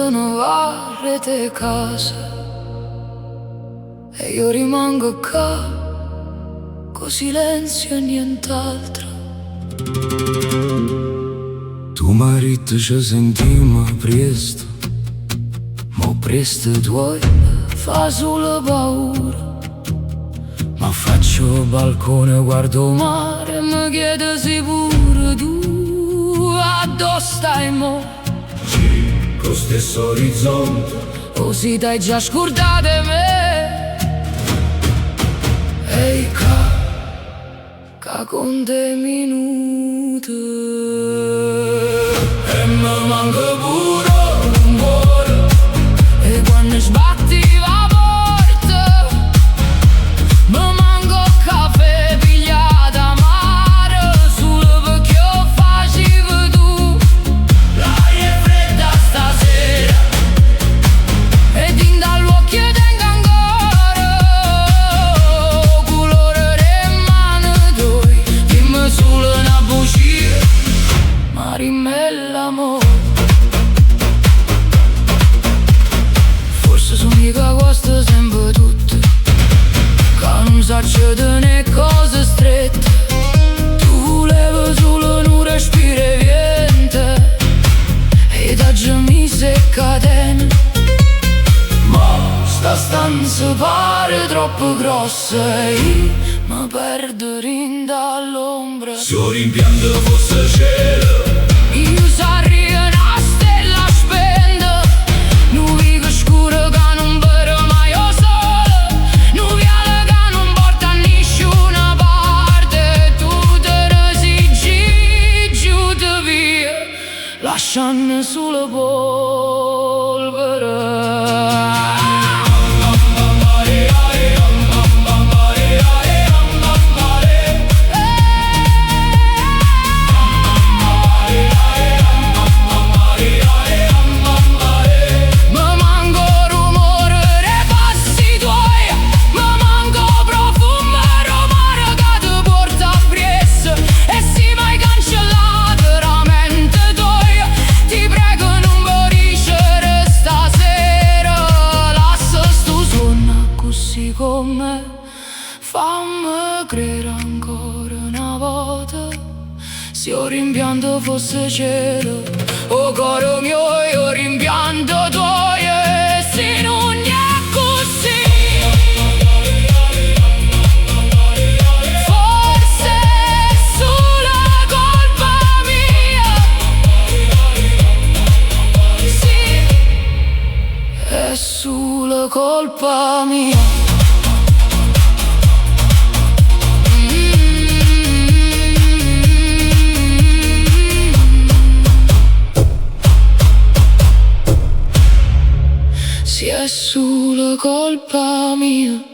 varrete casa e io rimango qua, con silenzio e nient'altro. Tu marito ci sentimmo presto, ma presto tuoi fa solo paura. Ma faccio balcone, guardo mare e mi chiedo se pure tu addosso stai mo. Sì, con stesso orizzonte, Così t'hai già scordato di me. Ehi ca con te minuti e mi manca pure un cuore. E quando sbatti la porta mi manca il caffè pigliato a mare, solo perché lo facevi tu. L'aria è fredda stasera e din dall'occhio tengo ancora il colore delle mani tuoi. Dimmi solo una bugia, ma rimmi l'amore. Forse sono io che costa sempre tutto, che non saccio tenere cose strette. Tu levi solo, non respiri niente e da già mi secca catena. Ma sta stanza pare troppo grossa e io mi perdo dall'ombra. se un rimpianto fosse cielo, Io sarei una stella spenta, nuvole scure che non vedo mai io sola, nuvole che non porta a nessuna parte. Tu te resi giù di via, lasciando solo polvere. Come fammi credere ancora una volta, se io rimpianto fosse cielo, oh coro mio, io rimpianto tuo, e se non è così, forse è solo colpa mia. Sì, è solo colpa mia. Sì, è solo colpa mia.